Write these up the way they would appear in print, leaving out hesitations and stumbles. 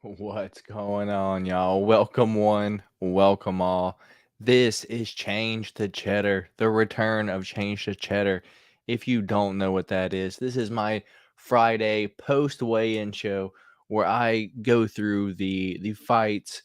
What's going on, y'all? Welcome one, welcome all. This is Change to Cheddar, the return of Change to Cheddar. If you don't know what that is, this is my Friday post weigh-in show where I go through the fights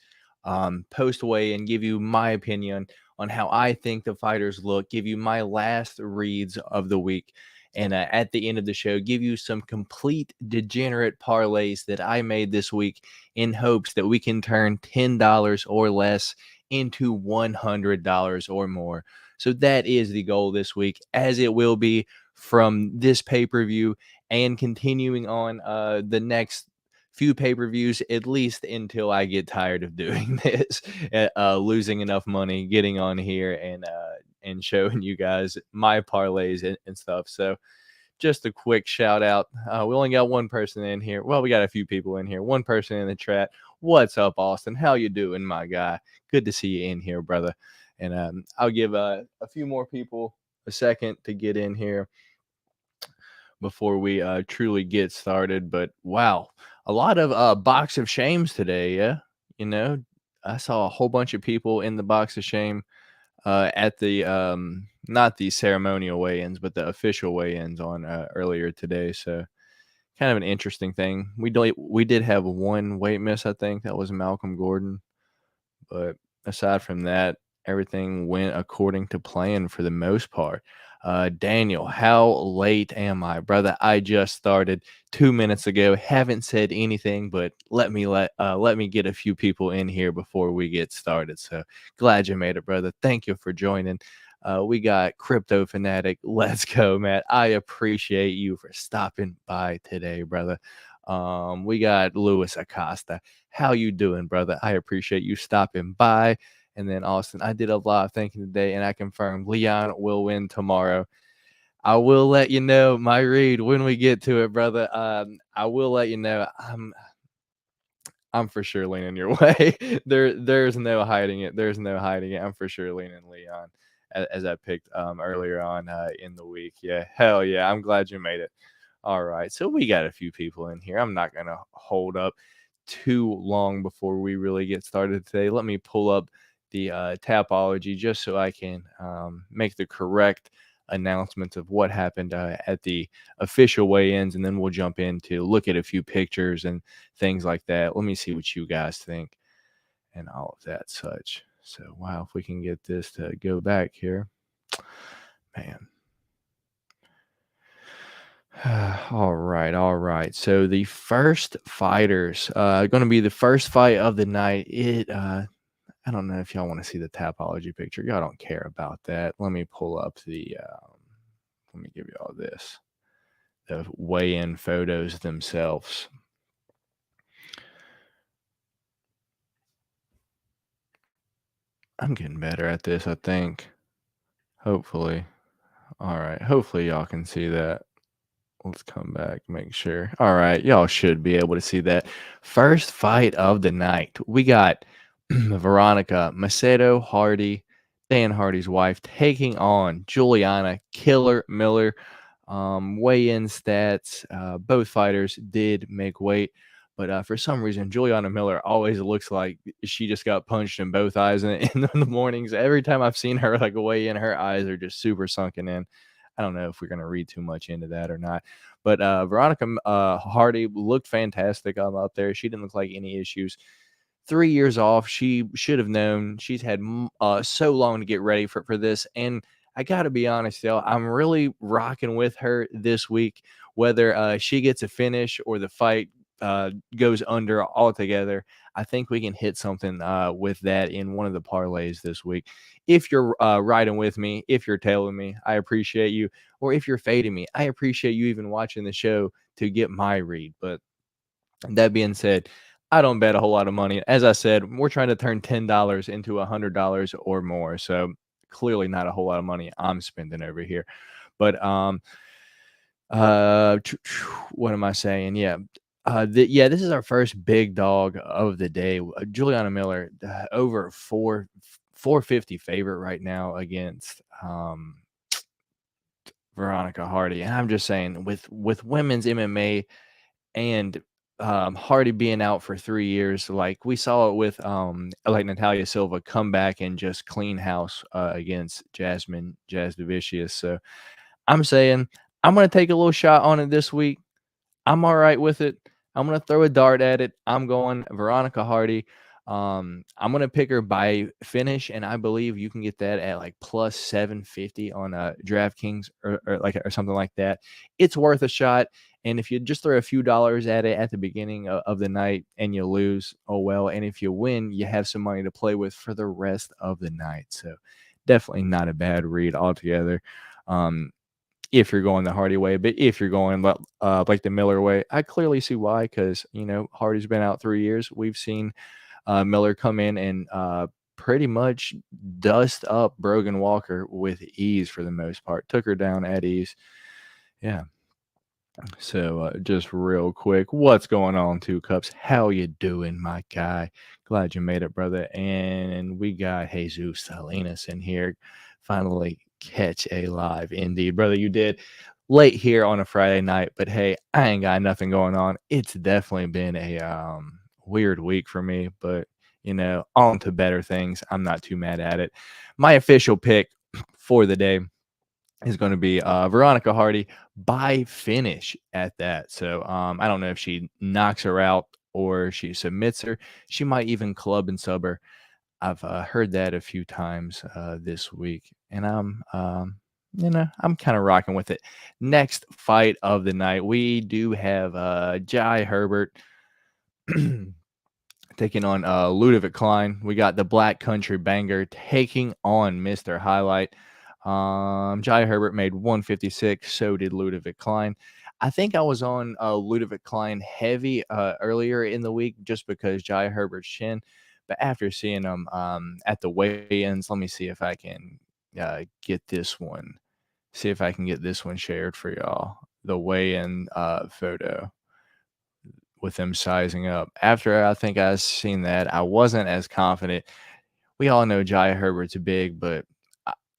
post weigh-in, give you my opinion on how I think the fighters look, give you my last reads of the week. And at the end of the show, give you some complete degenerate parlays that I made this week in hopes that we can turn $10 or less into $100 or more. So that is the goal this week, as it will be from this pay-per-view and continuing on the next few pay-per-views, at least until I get tired of doing this, losing enough money, getting on here and showing you guys my parlays and stuff. So just a quick shout out. We only got one person in here. Well, we got a few people in here. One person in the chat. What's up, Austin? How you doing, my guy? Good to see you in here, brother. And I'll give a few more people a second to get in here before we truly get started. But wow, a lot of box of shames today. Yeah, you know, I saw a whole bunch of people in the box of shame at the not the ceremonial weigh-ins, but the official weigh-ins on earlier today. So kind of an interesting thing. We did have one weight miss, I think that was Malcolm Gordon, but aside from that, everything went according to plan for the most part. Daniel, how late am I, brother? I just started 2 minutes ago. Haven't said anything, but let me get a few people in here before we get started. So glad you made it, brother. Thank you for joining. We got Crypto Fanatic. Let's go, Matt. I appreciate you for stopping by today, brother. We got Louis Acosta. How you doing, brother? I appreciate you stopping by. And then Austin, I did a lot of thinking today, and I confirmed Leon will win tomorrow. I will let you know my read when we get to it, brother. I will let you know. I'm for sure leaning your way. There's no hiding it. There's no hiding it. I'm for sure leaning Leon, as I picked earlier on in the week. Yeah, hell yeah. I'm glad you made it. All right, so we got a few people in here. I'm not gonna hold up too long before we really get started today. Let me pull up the Tapology just so I can make the correct announcements of what happened at the official weigh-ins, and then we'll jump in to look at a few pictures and things like that. Let me see what you guys think and all of that such. So, wow, if we can get this to go back here, man. All right. So the first fighters, going to be the first fight of the night. I don't know if y'all want to see the Tapology picture. Y'all don't care about that. Let me pull up the. Let me give you all this. The weigh-in photos themselves. I'm getting better at this, I think. Hopefully. All right. Hopefully y'all can see that. Let's come back, make sure. All right, y'all should be able to see that. First fight of the night. We got Veronica Macedo Hardy, Dan Hardy's wife, taking on Juliana Killer Miller. Weigh-in stats. Both fighters did make weight, but for some reason, Juliana Miller always looks like she just got punched in both eyes in the mornings. Every time I've seen her like weigh in, her eyes are just super sunken in. I don't know if we're going to read too much into that or not. But Veronica Hardy looked fantastic up there. She didn't look like any issues. 3 years off. She should have known. She's had so long to get ready for this. And I got to be honest, y'all, I'm really rocking with her this week, whether she gets a finish or the fight goes under altogether. I think we can hit something with that in one of the parlays this week. If you're riding with me, if you're tailing me, I appreciate you. Or if you're fading me, I appreciate you even watching the show to get my read. But that being said, I don't bet a whole lot of money. As I said, we're trying to turn $10 into $100 or more. So clearly not a whole lot of money I'm spending over here. But what am I saying? Yeah. This is our first big dog of the day. Juliana Miller, over 450 favorite right now against Veronica Hardy. And I'm just saying, with women's MMA and Hardy being out for 3 years, like, we saw it with, like, Natalia Silva come back and just clean house, against Jazz Devicious, so I'm saying I'm gonna take a little shot on it this week. I'm alright with it. I'm gonna throw a dart at it. I'm going Veronica Hardy. I'm gonna pick her by finish, and I believe you can get that at like plus 750 on DraftKings or something like that. It's worth a shot. And if you just throw a few dollars at it at the beginning of the night and you lose, oh well. And if you win, you have some money to play with for the rest of the night. So definitely not a bad read altogether. Um, if you're going the Hardy way, but if you're going like the Miller way, I clearly see why. Because Hardy's been out 3 years. We've seen Miller come in and pretty much dust up Brogan Walker with ease for the most part. Took her down at ease. Yeah. So just real quick, what's going on, Two Cups? How you doing, my guy? Glad you made it, brother. And we got Jesus Salinas in here. Finally catch a live. Indeed, brother, you did. Late here on a Friday night, but hey, I ain't got nothing going on. It's definitely been a weird week for me, but on to better things. I'm not too mad at it. My official pick for the day is going to be Veronica Hardy by finish at that. So I don't know if she knocks her out or she submits her. She might even club and sub her. I've heard that a few times this week, and I'm kind of rocking with it. Next fight of the night, we do have Jai Herbert taking on Ludovic Klein. We got the Black Country Banger taking on Mr. Highlight. Jai Herbert made 156. So did Ludovic Klein. I think I was on Ludovic Klein heavy earlier in the week just because Jai Herbert's chin. But after seeing him at the weigh-ins, let me see if I can get this one. See if I can get this one shared for y'all. The weigh-in photo with them sizing up. After I think I seen that, I wasn't as confident. We all know Jai Herbert's big, but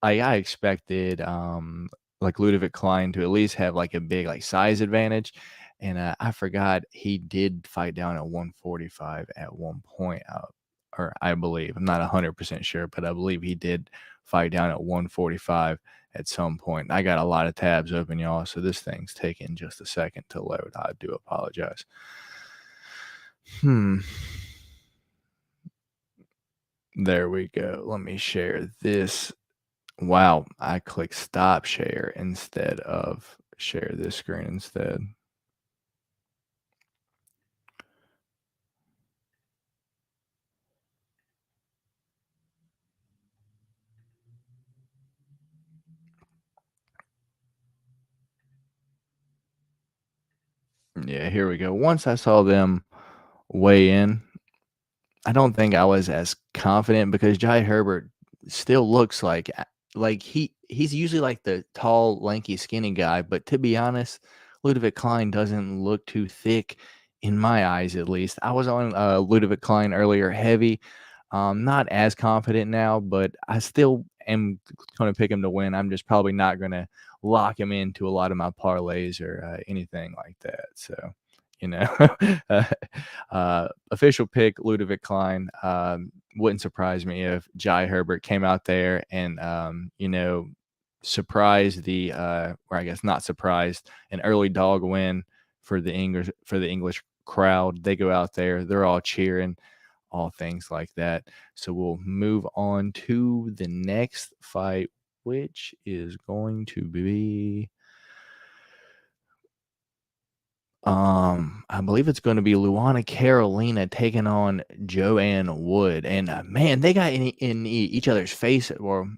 I expected like Ludovic Klein to at least have like a big like size advantage. And I forgot he did fight down at 145 at one point, or I believe. I'm not 100% sure, but I believe he did fight down at 145 at some point. I got a lot of tabs open, y'all, so this thing's taking just a second to load. I do apologize. There we go. Let me share this. Wow, I clicked stop share instead of share this screen instead. Yeah, here we go. Once I saw them weigh in, I don't think I was as confident because Jai Herbert still looks like he's usually like the tall, lanky, skinny guy, but to be honest, Ludovic Klein doesn't look too thick in my eyes, at least. I was on Ludovic Klein earlier, heavy. Not as confident now, but I still am going to pick him to win. I'm just probably not going to lock him into a lot of my parlays or anything like that. So, you know, official pick Ludovic Klein. Wouldn't surprise me if Jai Herbert came out there and surprised or I guess not surprised, an early dog win for the English crowd. They go out there, they're all cheering, all things like that. So we'll move on to the next fight, which is going to be I believe it's going to be Luana Carolina taking on Joanne Wood. And man, they got in each other's face, or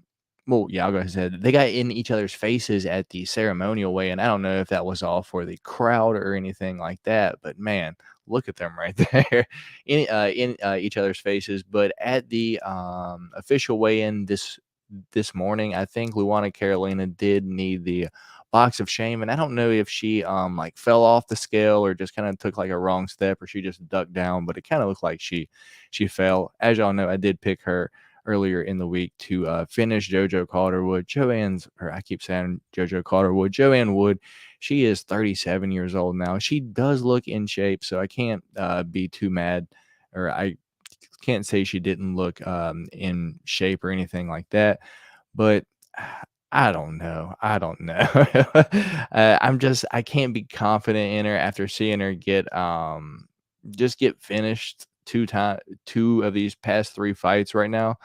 well, yeah, I'll go ahead. They got in each other's faces at the ceremonial weigh, and I don't know if that was all for the crowd or anything like that. But man, look at them right there in each other's faces. But at the official weigh-in this morning, I think Luana Carolina did need the box of shame, and I don't know if she like fell off the scale or just kind of took like a wrong step or she just ducked down, but it kind of looked like she fell. As y'all know, I did pick her earlier in the week to finish JoJo Calderwood. I keep saying JoJo Calderwood. Joanne Wood, She is 37 years old now. She does look in shape, so I can't be too mad, or I can't say she didn't look in shape or anything like that. But I don't know. I don't know. I can't be confident in her after seeing her get just get finished two of these past three fights right now.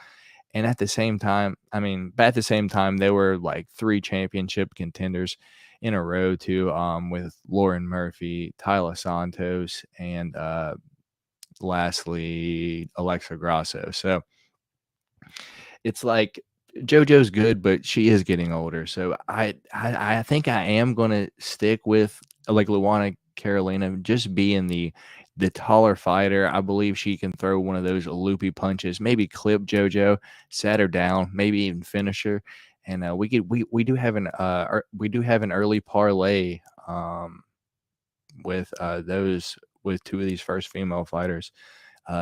And at the same time, I mean, but at the same time, they were like three championship contenders in a row too, with Lauren Murphy, Tyler Santos, and lastly Alexa Grasso. So it's like JoJo's good, but she is getting older. So I think I am gonna stick with like Luana Carolina, just being the taller fighter. I believe she can throw one of those loopy punches, maybe clip JoJo, set her down, maybe even finish her. And we do have an early parlay with those with two of these first female fighters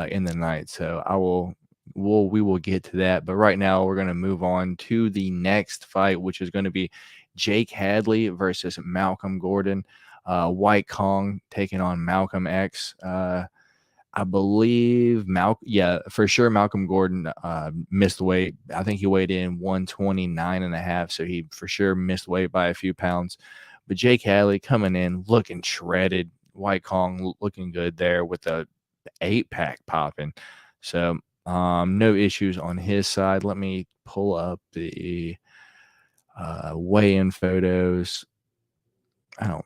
in the night. So we will get to that. But right now we're going to move on to the next fight, which is going to be Jake Hadley versus Malcolm Gordon. White Kong taking on Malcolm X. I believe for sure Malcolm Gordon missed weight. I think he weighed in 129.5, so he for sure missed weight by a few pounds. But Jake Hadley coming in looking shredded. White Kong looking good there with a 8-pack popping. So no issues on his side. Let me pull up the weigh-in photos. I don't.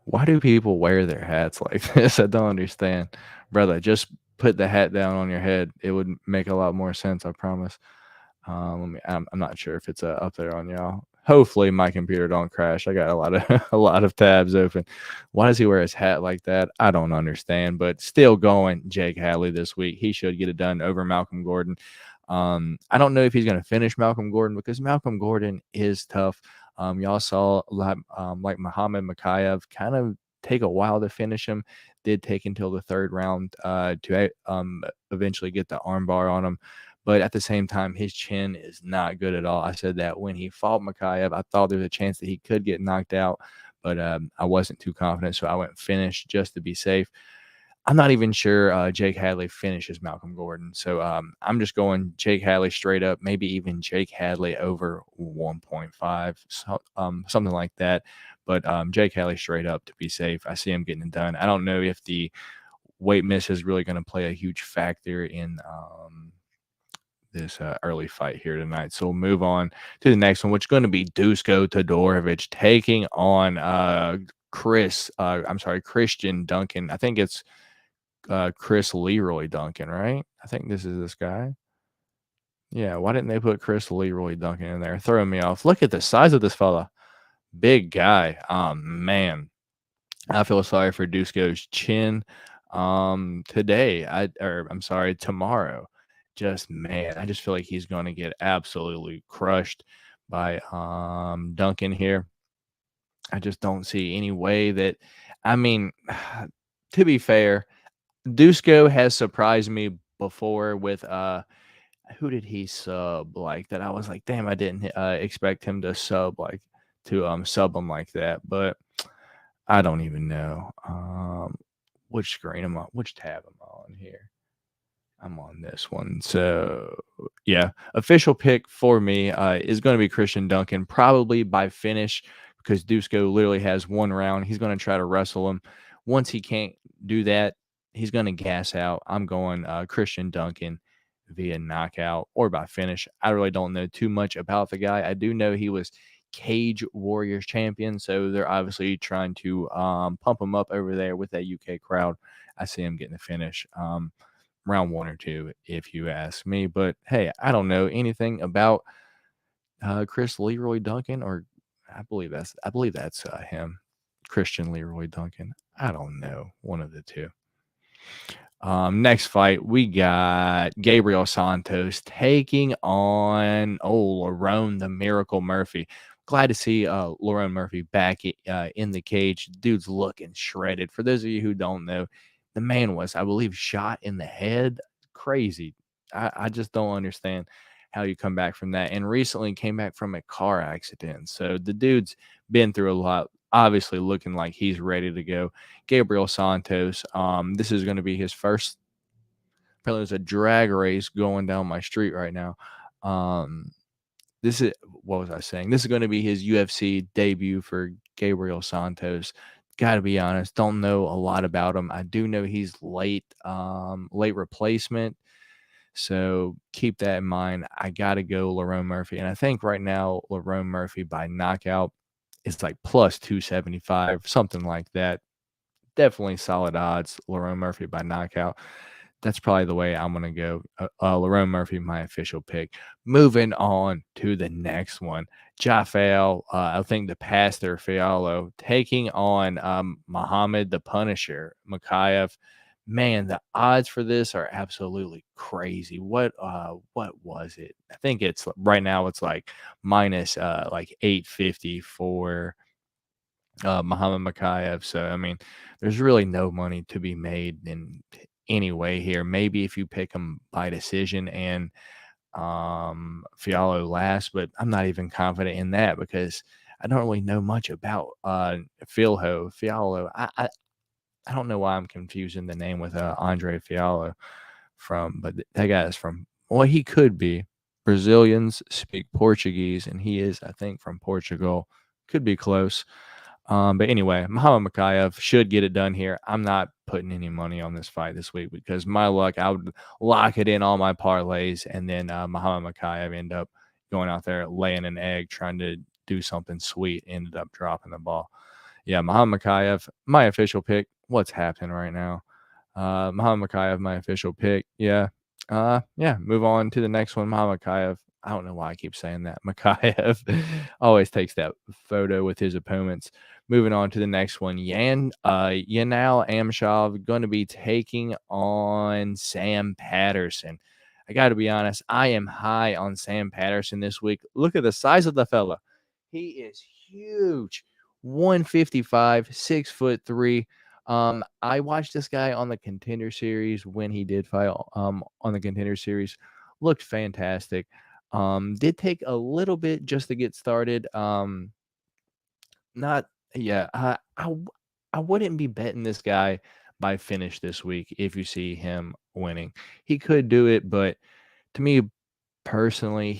Why do people wear their hats like this? I don't understand. Brother, just put the hat down on your head. It would make a lot more sense, I promise. I'm not sure if it's up there on y'all. Hopefully my computer don't crash. I got a lot of tabs open. Why does he wear his hat like that? I don't understand, but still going Jake Hadley this week. He should get it done over Malcolm Gordon. I don't know if he's going to finish Malcolm Gordon because Malcolm Gordon is tough. Y'all saw like Muhammad Makayev kind of take a while to finish him. Did take until the third round to eventually get the armbar on him. But at the same time, his chin is not good at all. I said that when he fought Makayev, I thought there was a chance that he could get knocked out, but I wasn't too confident, so I went finish just to be safe. I'm not even sure Jake Hadley finishes Malcolm Gordon. So I'm just going Jake Hadley straight up, maybe even Jake Hadley over 1.5, something like that. But Jake Hadley straight up to be safe. I see him getting it done. I don't know if the weight miss is really going to play a huge factor in this early fight here tonight. So we'll move on to the next one, which is going to be Dusko Todorovic taking on Christian Duncan. I think it's Chris Leroy Duncan, right? I think this is this guy. Yeah, why didn't they put Chris Leroy Duncan in there? Throwing me off. Look at the size of this fella. Big guy. Man. I feel sorry for Dusko's chin. Tomorrow. Just man, I just feel like he's gonna get absolutely crushed by Duncan here. I just don't see any way that I mean, to be fair, Dusko has surprised me before with who did he sub like that? I was like, damn, I didn't expect him to sub him like that, but I don't even know which screen am I, which tab am I on here? I'm on this one. So yeah, official pick for me is going to be Christian Duncan, probably by finish because Dusko literally has one round. He's going to try to wrestle him. Once he can't do that, he's going to gas out. I'm going Christian Duncan via knockout or by finish. I really don't know too much about the guy. I do know he was Cage Warriors champion, so they're obviously trying to pump him up over there with that UK crowd. I see him getting the finish. Round one or two, if you ask me. But hey, I don't know anything about Chris Leroy Duncan, or I believe that's him, Christian Leroy Duncan. I don't know, one of the two. Next fight, we got Gabriel Santos taking on Lerone the Miracle Murphy. Glad to see Lerone Murphy back in the cage. Dude's looking shredded. For those of you who don't know, the man was, I believe, shot in the head. Crazy. I just don't understand how you come back from that. And recently came back from a car accident. So the dude's been through a lot, obviously looking like he's ready to go. Gabriel Santos, this is going to be his first, apparently there's a drag race going down my street right now. This is, what was I saying? This is going to be his UFC debut for Gabriel Santos. Got to be honest, don't know a lot about him. I do know he's late replacement. So keep that in mind. I got to go Lerone Murphy. And I think right now, Lerone Murphy by knockout is like plus 275, something like that. Definitely solid odds. Lerone Murphy by knockout. That's probably the way I'm going to go. Lerone Murphy, my official pick. Moving on to the next one. Jafael, I think the pastor Fiallo, taking on Muhammad the Punisher, Makayev. Man, the odds for this are absolutely crazy. What was it? I think it's right now it's like minus like 850 for Muhammad Makayev. So I mean, there's really no money to be made in any way here. Maybe if you pick him by decision and Fiallo last, but I'm not even confident in that because I don't really know much about Fiallo. I don't know why I'm confusing the name with Andre Fiallo but that guy is from, well, he could be. Brazilians speak Portuguese, and he is, I think, from Portugal. Could be close. But anyway, Muhammad Makayev should get it done here. I'm not putting any money on this fight this week because my luck, I would lock it in all my parlays, and then Muhammad Makayev end up going out there laying an egg, trying to do something sweet, ended up dropping the ball. Yeah, Muhammad Makayev, my official pick. What's happening right now? Muhammad Makayev, my official pick. Yeah. Move on to the next one. Muhammad Makayev. I don't know why I keep saying that. Makayev always takes that photo with his opponents. Moving on to the next one. Yanal Amshov going to be taking on Sam Patterson. I got to be honest, I am high on Sam Patterson this week. Look at the size of the fella. He is huge. 155, 6'3". I watched this guy on the Contender Series when he did fight on the Contender Series. Looked fantastic. Did take a little bit just to get started. Not yeah. I wouldn't be betting this guy by finish this week if you see him winning. He could do it, but to me personally,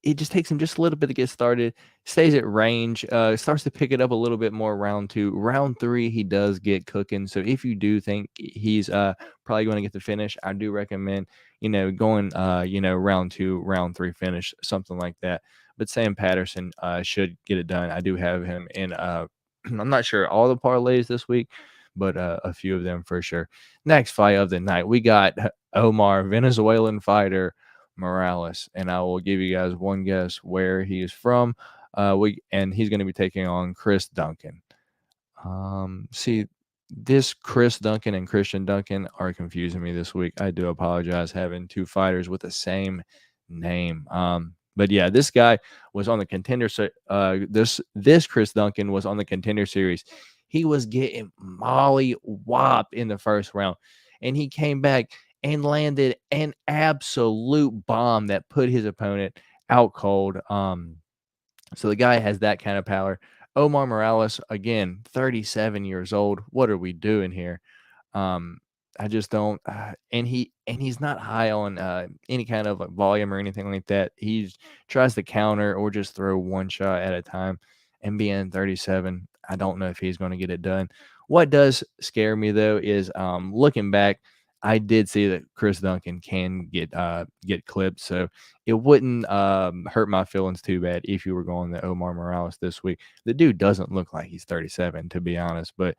it just takes him just a little bit to get started, stays at range, starts to pick it up a little bit more round 2. Round 3, he does get cooking. So if you do think he's probably going to get the finish, I do recommend, going, round 2, round 3 finish, something like that. But Sam Patterson should get it done. I do have him in, I'm not sure all the parlays this week, but a few of them for sure. Next fight of the night, we got Omar, Venezuelan fighter Morales, and I will give you guys one guess where he is from. And he's going to be taking on Chris Duncan. See, this Chris Duncan and Christian Duncan are confusing me this week. I do apologize having two fighters with the same name. But yeah, this guy was on the Contender. This Chris Duncan was on the Contender Series. He was getting molly whopped in the first round, and he came back and landed an absolute bomb that put his opponent out cold. So the guy has that kind of power. Omar Morales, again, 37 years old. What are we doing here? I just don't. And he's not high on any kind of like volume or anything like that. He tries to counter or just throw one shot at a time. And being 37, I don't know if he's going to get it done. What does scare me though is looking back, I did see that Chris Duncan can get clipped, so it wouldn't hurt my feelings too bad if you were going to Omar Morales this week. The dude doesn't look like he's 37, to be honest, but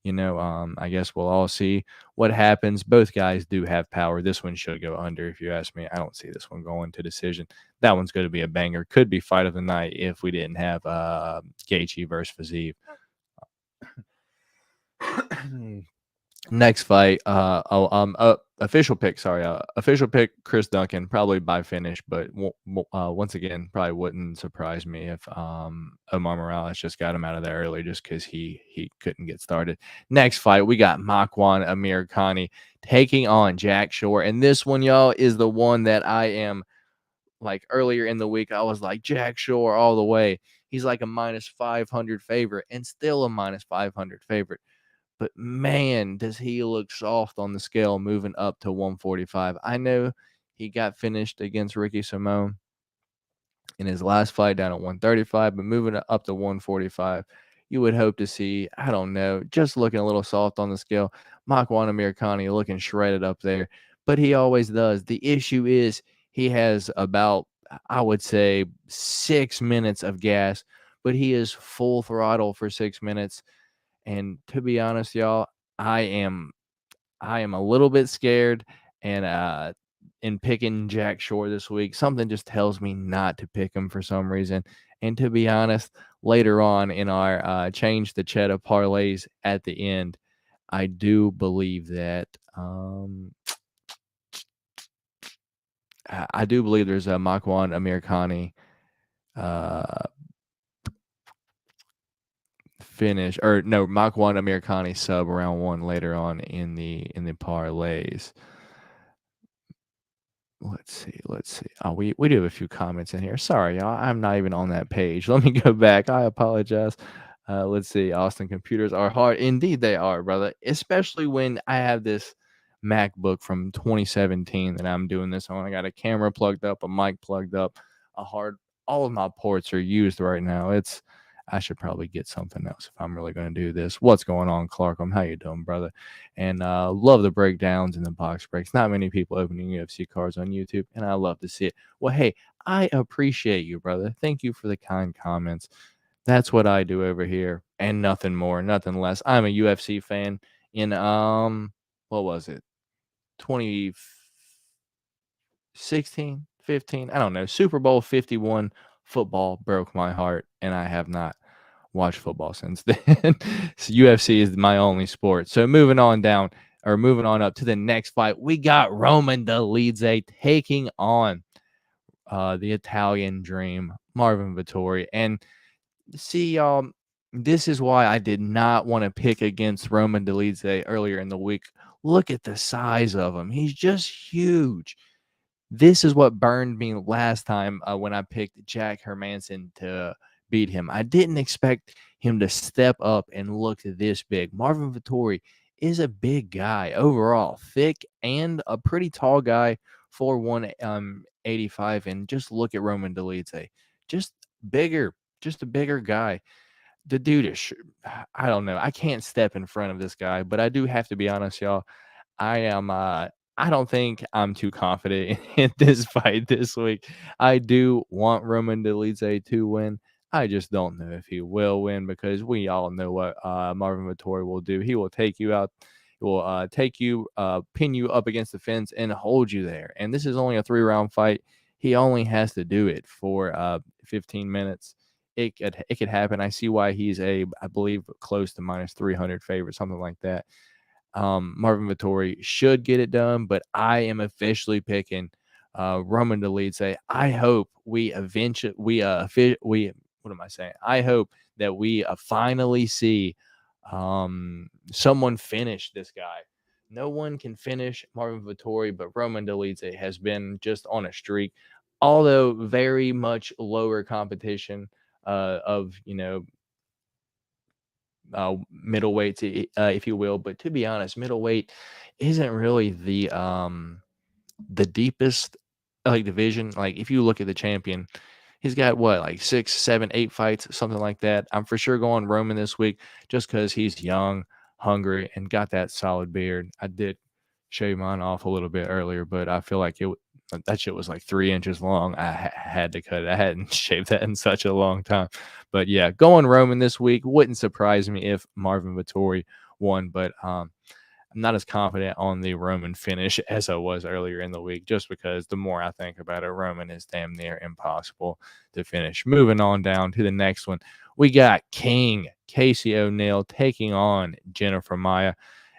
I guess we'll all see what happens. Both guys do have power. This one should go under, if you ask me. I don't see this one going to decision. That one's going to be a banger. Could be fight of the night if we didn't have Gaethje versus Fiziev. Next fight, official pick, sorry, official pick, Chris Duncan, probably by finish, but once again, probably wouldn't surprise me if Omar Morales just got him out of there early just because he couldn't get started. Next fight, we got Makwan Amirkhani taking on Jack Shore, and this one, y'all, is the one that I am like earlier in the week. I was like Jack Shore all the way. He's like a minus 500 favorite and still a minus 500 favorite. But man, does he look soft on the scale moving up to 145. I know he got finished against Ricky Simone in his last fight down at 135, but moving up to 145, you would hope to see, I don't know, just looking a little soft on the scale. Makwan Amirkhani looking shredded up there, but he always does. The issue is he has about, I would say, 6 minutes of gas, but he is full throttle for 6 minutes. And to be honest, y'all, I am I am a little bit scared and in picking Jack Shore this week. Something just tells me not to pick him for some reason. And to be honest, later on in our change the Cheddar parlays at the end, I do believe that I do believe there's a Makwan Amirkhani uh finish, or no, Makwan Amirkhani sub round one later on in the parlays. Let's see. Oh, we do have a few comments in here. Sorry, y'all. I'm not even on that page. Let me go back. I apologize. Let's see. Austin, computers are hard. Indeed, they are, brother. Especially when I have this MacBook from 2017 that I'm doing this on. I got a camera plugged up, a mic plugged up, a hard. All of my ports are used right now. I should probably get something else if I'm really going to do this. What's going on, Clarkham? How you doing, brother? And love the breakdowns and the box breaks. Not many people opening UFC cards on YouTube, and I love to see it. Well, hey, I appreciate you, brother. Thank you for the kind comments. That's what I do over here, and nothing more, nothing less. I'm a UFC fan. In what was it, 2016, 15? I don't know. Super Bowl 51 football broke my heart, and I have not watched football since then. So UFC is my only sport. So moving on up to the next fight, we got Roman Dolidze taking on the Italian Dream, Marvin Vettori. And see, y'all, this is why I did not want to pick against Roman Dolidze earlier in the week. Look at the size of him. He's just huge. This is what burned me last time when I picked Jack Hermanson to beat him. I didn't expect him to step up and look this big. Marvin Vettori is a big guy overall, thick and a pretty tall guy for 185. And just look at Roman Dolidze, just bigger, just a bigger guy. The dude is, I don't know. I can't step in front of this guy, but I do have to be honest, y'all. I am I don't think I'm too confident in this fight this week. I do want Roman Dolidze to win. I just don't know if he will win because we all know what Marvin Vettori will do. He will take you out, he will take you, pin you up against the fence and hold you there. And this is only a 3-round fight. He only has to do it for 15 minutes. It could happen. I see why he's I believe close to minus 300 favorite, something like that. Marvin Vettori should get it done, but I am officially picking Roman Dolidze. I hope we eventually we what am I saying? I hope that we finally see someone finish this guy. No one can finish Marvin Vettori, but Roman Dolidze has been just on a streak, although very much lower competition of middleweight, if you will. But to be honest, middleweight isn't really the deepest like division. Like if you look at the champion, he's got what, like 6, 7, 8 fights, something like that. I'm for sure going Roman this week just because he's young, hungry, and got that solid beard. I did shave mine off a little bit earlier, but I feel like that shit was like 3 inches long. I had to cut it. I hadn't shaved that in such a long time. But yeah, going Roman this week wouldn't surprise me if Marvin Vettori won, but I'm not as confident on the Roman finish as I was earlier in the week, just because the more I think about it, Roman is damn near impossible to finish. Moving on down to the next one, we got King Casey O'Neill taking on Jennifer Maia.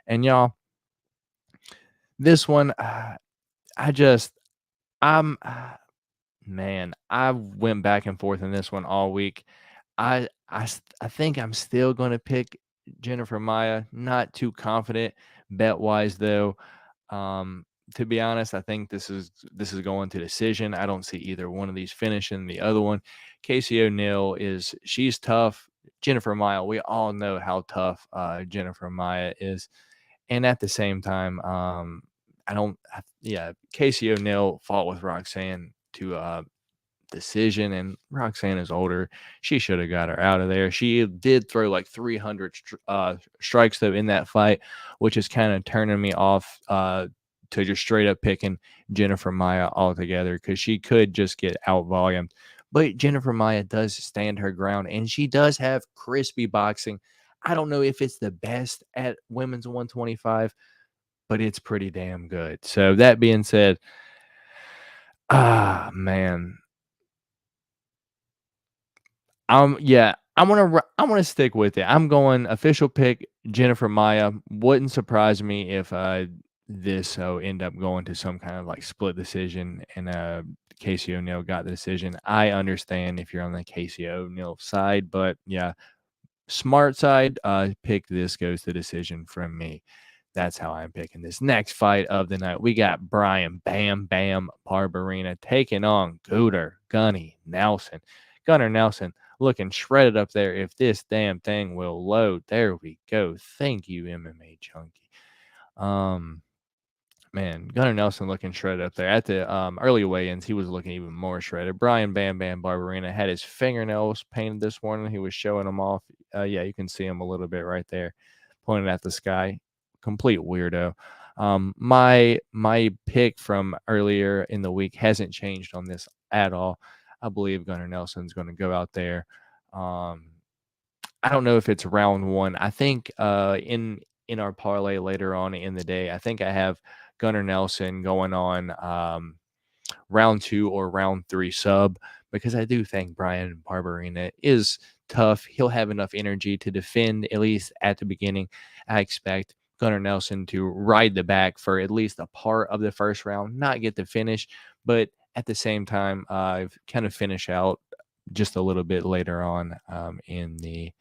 And y'all, this one, I just, I'm, man, I went back and forth in this one all week. I think I'm still gonna pick Jennifer Maya. Not too confident bet wise though. Um, to be honest, I think this is going to decision. I don't see either one of these finishing the other one. Casey O'Neill she's tough. Jennifer Maya, we all know how tough Jennifer Maya is, and at the same time, yeah, Casey O'Neill fought with Roxanne to decision, and Roxanne is older. She should have got her out of there. She did throw like 300 strikes though in that fight, which is kind of turning me off to just straight up picking Jennifer Maya altogether, because she could just get out volumed. But Jennifer Maya does stand her ground, and she does have crispy boxing. I don't know if it's the best at women's 125, but it's pretty damn good. So that being said, man, yeah, I'm gonna stick with it. I'm going official pick Jennifer Maya. Wouldn't surprise me if this end up going to some kind of like split decision and Casey O'Neill got the decision. I understand if you're on the Casey O'Neill side, but yeah, smart side, pick this goes to decision from me. That's how I'm picking this next fight of the night. We got Brian Bam Bam Barberina taking on Gunny Nelson. Gunnar Nelson looking shredded up there. If this damn thing will load, there we go. Thank you, MMA Junkie. Man, Gunnar Nelson looking shredded up there. At the early weigh-ins, he was looking even more shredded. Brian Bam Bam Barberina had his fingernails painted this morning. He was showing them off. Yeah, you can see him a little bit right there, pointing at the sky. Complete weirdo. My pick from earlier in the week hasn't changed on this at all. I believe Gunnar Nelson's going to go out there. I don't know if it's round one. I think in our parlay later on in the day, I think I have Gunnar Nelson going on round two or round three sub, because I do think Brian Barberina is tough. He'll have enough energy to defend, at least at the beginning. I expect Gunnar Nelson to ride the back for at least a part of the first round, not get the finish, but at the same time, kind of finish out just a little bit later on in the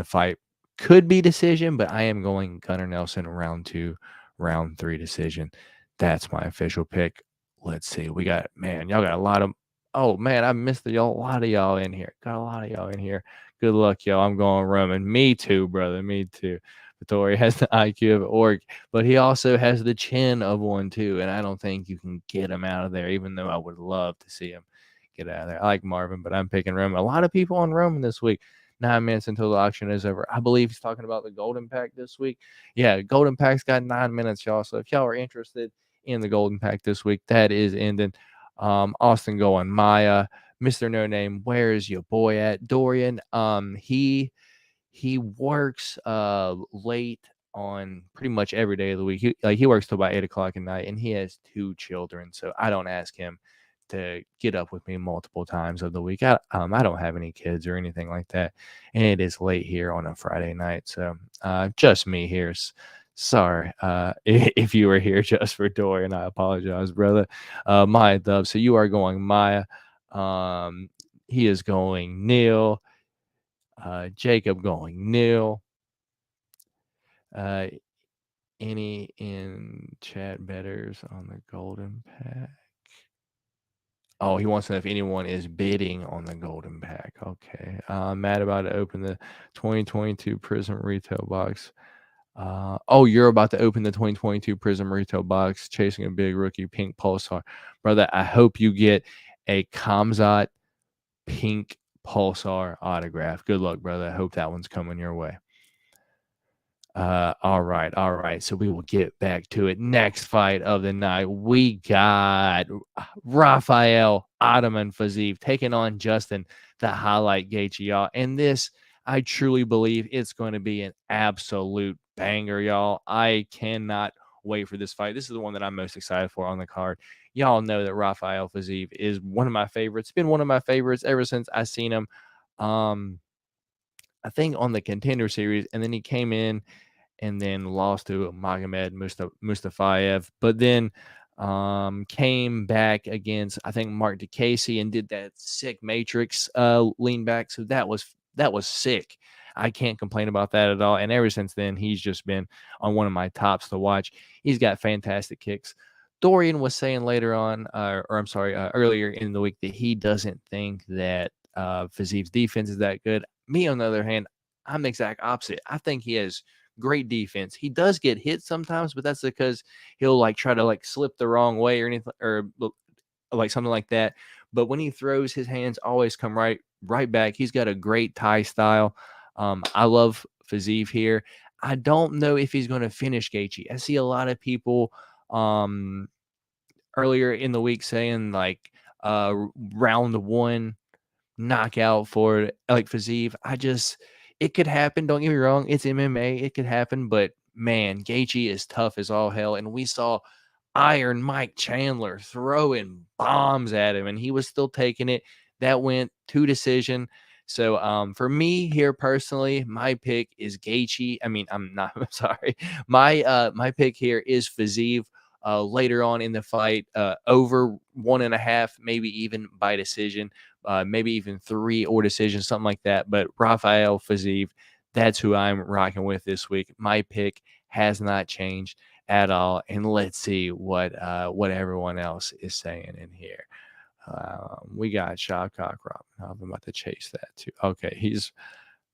fight. Could be decision, but I am going Gunnar Nelson round two, round three decision. That's my official pick. Let's see. We got, man, y'all got a lot of, oh man, I missed a lot of y'all in here. Got a lot of y'all in here. Good luck, y'all. I'm going Roman. Me too, brother. Me too. Vittori has the IQ of an orc, but he also has the chin of one too. And I don't think you can get him out of there, even though I would love to see him get out of there. I like Marvin, but I'm picking Roman. A lot of people on Roman this week. 9 minutes until the auction is over. I believe he's talking about the Golden Pack this week. Yeah, Golden Pack's got 9 minutes, y'all. So if y'all are interested in the Golden Pack this week, that is ending. Austin going Maya, Mr. No Name. Where's your boy at? Dorian. He works late on pretty much every day of the week. He works till about 8 o'clock at night, and he has 2 children. So I don't ask him to get up with me multiple times of the week. I don't have any kids or anything like that, and it is late here on a Friday night, so just me here. Sorry if you were here just for Dorian. I apologize, brother. Maya Dub. So you are going Maya. He is going Neil. Jacob going Neil. Any in chat betters on the Golden Pack? Oh, he wants to know if anyone is bidding on the Golden Pack. Okay. Matt about to open the 2022 Prism Retail Box. Oh, you're about to open the 2022 Prism Retail Box, chasing a big rookie pink pulsar. Brother, I hope you get a Kamzat pink pulsar autograph. Good luck, brother. I hope that one's coming your way. All right. So we will get back to it. Next fight of the night, we got Rafael Ottoman Fiziev taking on Justin the Highlight Gaethje, y'all. And this, I truly believe it's going to be an absolute banger, y'all. I cannot wait for this fight. This is the one that I'm most excited for on the card. Y'all know that Rafael Fiziev is one of my favorites. Been one of my favorites ever since I seen him. I think on the Contender Series, and then he came in and then lost to Magomed Mustafayev. But then came back against, I think, Mark DeCasey and did that sick Matrix lean back. So that was sick. I can't complain about that at all. And ever since then, he's just been on one of my tops to watch. He's got fantastic kicks. Dorian was saying later on, earlier in the week, that he doesn't think that Fiziv's defense is that good. Me, on the other hand, I'm the exact opposite. I think he has great defense. He does get hit sometimes, but that's because he'll like try to like slip the wrong way or anything, or like something like that. But when he throws, his hands always come right back. He's got a great Thai style. I love Fiziv here. I don't know if he's going to finish Gaethje. I see a lot of people earlier in the week saying like round one knockout for like Fiziv. It could happen. Don't get me wrong. It's MMA. It could happen. But man, Gaethje is tough as all hell. And we saw Iron Mike Chandler throwing bombs at him, and he was still taking it. That went to decision. So for me here personally, my pick is Gaethje. I mean, I'm not. I'm sorry. My pick here is Fiziv. Later on in the fight, over 1.5, maybe even by decision, maybe even 3 or decision, something like that. But Rafael Fiziv, that's who I'm rocking with this week. My pick has not changed at all. And let's see what everyone else is saying in here. We got Shavkat Rakhmonov. I'm about to chase that too. Okay,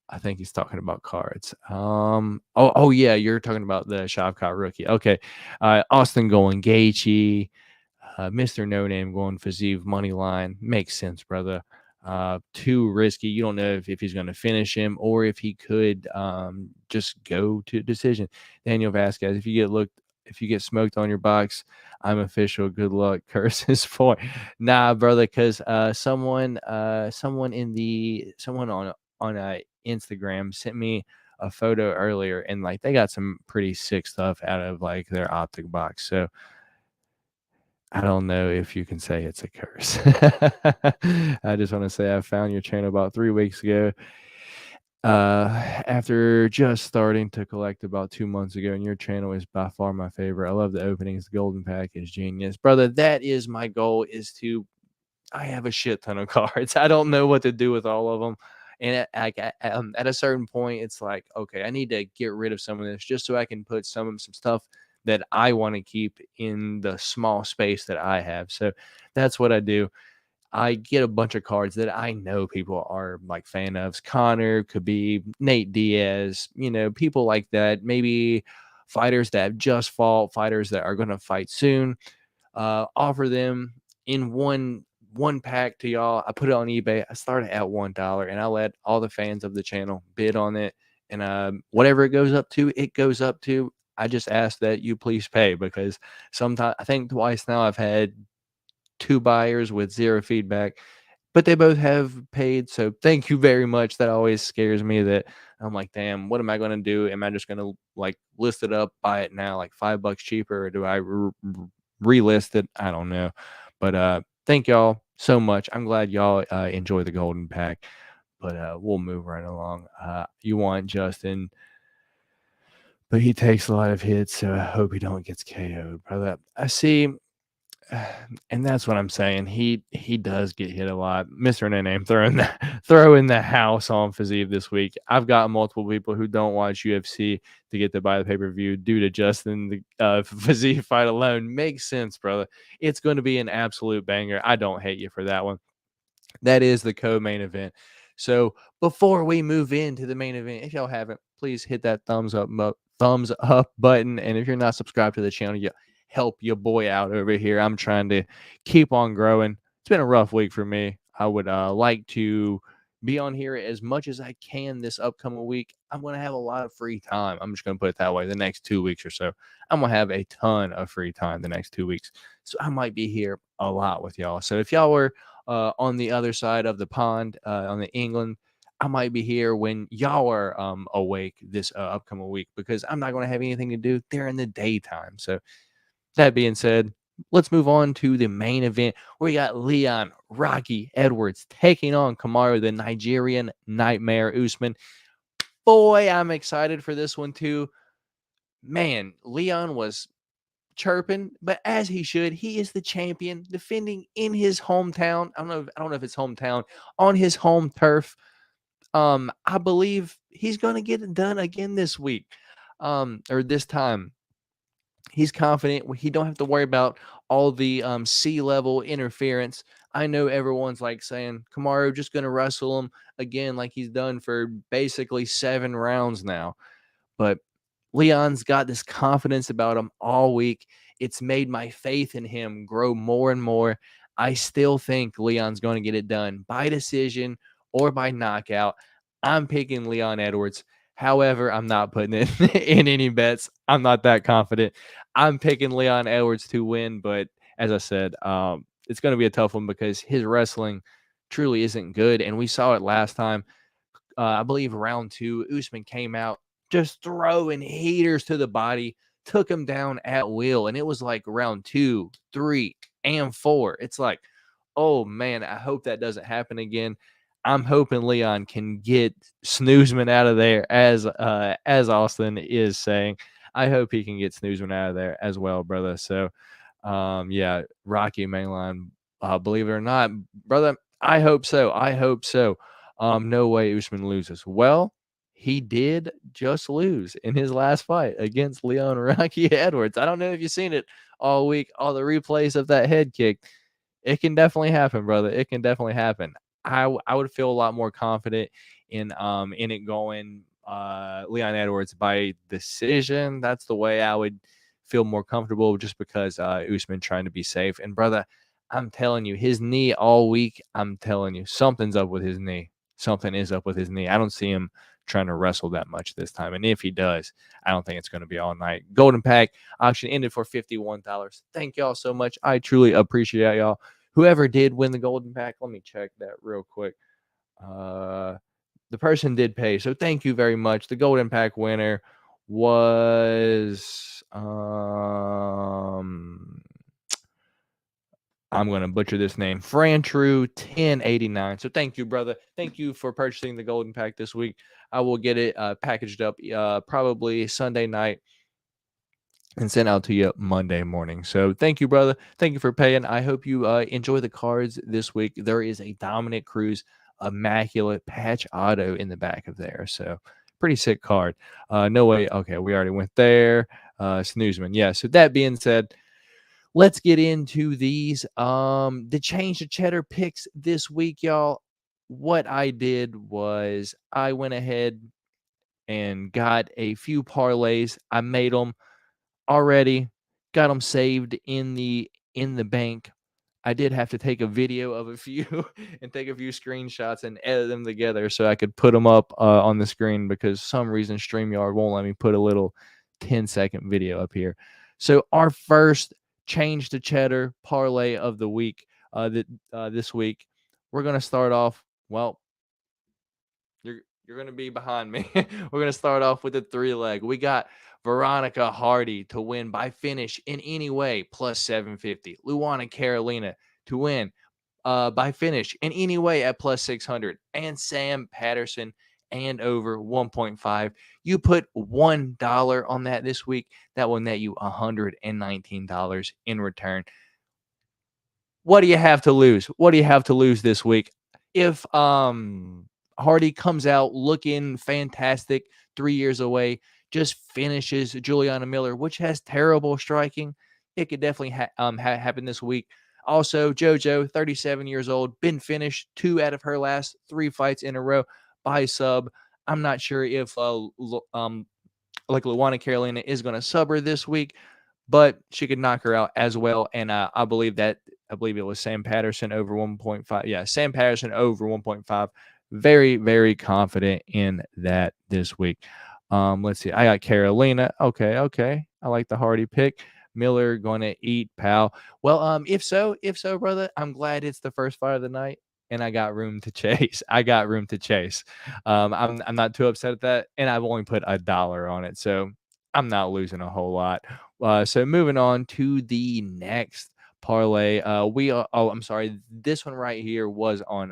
I think he's talking about cards. Oh yeah, you're talking about the Shavkat rookie. Okay, Austin going Gaethje, Mr. No Name going Fiziv money line. Makes sense, brother. Too risky. You don't know if he's going to finish him or if he could just go to decision. Daniel Vasquez, if you get smoked on your box, I'm official. Good luck. Curses for nah, brother. Because someone on Instagram sent me a photo earlier, and like they got some pretty sick stuff out of like their optic box. So I don't know if you can say it's a curse. I just want to say I found your channel about 3 weeks ago. After just starting to collect about 2 months ago, and your channel is by far my favorite. I love the openings. The golden pack is genius, brother. That is my goal. I have a shit ton of cards. I don't know what to do with all of them. And at a certain point, it's like, okay, I need to get rid of some of this just so I can put some stuff that I want to keep in the small space that I have. So that's what I do. I get a bunch of cards that I know people are like fan of. Connor, Khabib, Nate Diaz, people like that. Maybe fighters that have just fought, fighters that are going to fight soon. Offer them in one pack to y'all. I put it on eBay. I started at $1, and I let all the fans of the channel bid on it. And whatever it goes up to, it goes up to. I just ask that you please pay, because sometimes, I think twice now, I've had 2 buyers with 0 feedback, but they both have paid. So thank you very much. That always scares me, that I'm like, damn, what am I going to do? Am I just going to like list it up, buy it now, like $5 cheaper, or do I relist it? I don't know. But thank y'all so much. I'm glad y'all enjoy the golden pack, but we'll move right along. You want Justin, but he takes a lot of hits, so I hope he don't get KO'd, brother. I see. And that's what I'm saying. He does get hit a lot. Mr. No Name throwing the house on Fiziv this week. I've got multiple people who don't watch UFC to get to buy the pay-per-view due to Justin the Fiziv fight alone. Makes sense, brother. It's going to be an absolute banger. I don't hate you for that one. That is the co-main event. So before we move into the main event, if y'all haven't, please hit that thumbs up button. And if you're not subscribed to the channel, you help your boy out over here. I'm trying to keep on growing. It's been a rough week for me. I would like to be on here as much as I can this upcoming week. I'm going to have a lot of free time. I'm just going to put it that way. The next 2 weeks or so, I'm going to have a ton of free time the next 2 weeks. So I might be here a lot with y'all. So if y'all were on the other side of the pond, on the England, I might be here when y'all are awake this upcoming week, because I'm not going to have anything to do there in the daytime. So that being said, let's move on to the main event. We got Leon Rocky Edwards taking on Kamaru, the Nigerian Nightmare Usman. Boy, I'm excited for this one too. man, Leon was chirping, but as he should. He is the champion, defending in his hometown. I don't know if it's hometown, on his home turf. I believe he's going to get it done again this week, or this time. He's confident. He don't have to worry about all the sea level interference. I know everyone's like saying Kamaru just going to wrestle him again, like he's done for basically 7 rounds now. But Leon's got this confidence about him all week. It's made my faith in him grow more and more. I still think Leon's going to get it done by decision or by knockout. I'm picking Leon Edwards. However, I'm not putting it in any bets. I'm not that confident. I'm picking Leon Edwards to win, but as I said, it's going to be a tough one because his wrestling truly isn't good, and we saw it last time. I believe round 2, Usman came out just throwing heaters to the body, took him down at will. And it was like round 2, 3, and 4. It's like, oh man, I hope that doesn't happen again. I'm hoping Leon can get Snoozman out of there, as Austin is saying. I hope he can get Snoozman out of there as well, brother. So, yeah, Rocky Mainline, believe it or not, brother, I hope so. I hope so. No way Usman loses. Well, he did just lose in his last fight against Leon Rocky Edwards. I don't know if you've seen it all week, all the replays of that head kick. It can definitely happen, brother. It can definitely happen. I would feel a lot more confident in it going Leon Edwards by decision. That's the way I would feel more comfortable, just because Usman trying to be safe. And brother, I'm telling you, his knee all week, I'm telling you, something's up with his knee. Something is up with his knee. I don't see him trying to wrestle that much this time. And if he does, I don't think it's going to be all night. Golden Pack auction ended for $51. Thank y'all so much. I truly appreciate y'all. Whoever did win the Golden Pack, let me check that real quick. The person did pay, so thank you very much. The Golden Pack winner was I'm going to butcher this name, Frantru 1089. So thank you, brother. Thank you for purchasing the Golden Pack this week. I will get it packaged up probably Sunday night and sent out to you Monday morning. So thank you, brother. Thank you for paying. I hope you enjoy the cards this week. There is a Dominic Cruz immaculate patch auto in the back of there. So pretty sick card. No way. Okay, we already went there. Snoozman. Yeah. So that being said, let's get into these. The change to cheddar picks this week, y'all. What I did was I went ahead and got a few parlays. I made them already, got them saved in the bank. I did have to take a video of a few and take a few screenshots and edit them together so I could put them up on the screen, because some reason StreamYard won't let me put a little 10-second video up here. So our first change to cheddar parlay of the week, this week, we're going to start off, well, you're going to be behind me. We're going to start off with the 3-leg. We got Veronica Hardy to win by finish in any way, plus 750. Luana Carolina to win by finish in any way at plus 600. And Sam Patterson and over 1.5. You put $1 on that this week, that will net you $119 in return. What do you have to lose? What do you have to lose this week? If Hardy comes out looking fantastic 3 years away, just finishes Juliana Miller, which has terrible striking, it could definitely happen this week. Also, JoJo, 37 years old, been finished 2 out of her last 3 fights in a row by sub. I'm not sure if like Luana Carolina is going to sub her this week, but she could knock her out as well. And I believe it was Sam Patterson over 1.5. Yeah, Sam Patterson over 1.5. Very, very confident in that this week. Let's see. I got Carolina. Okay. I like the Hardy pick. Miller going to eat, pal. Well, if so, brother, I'm glad it's the first fight of the night, and I got room to chase. I'm not too upset at that, and I've only put $1 on it, so I'm not losing a whole lot. So moving on to the next parlay. I'm sorry. This one right here was on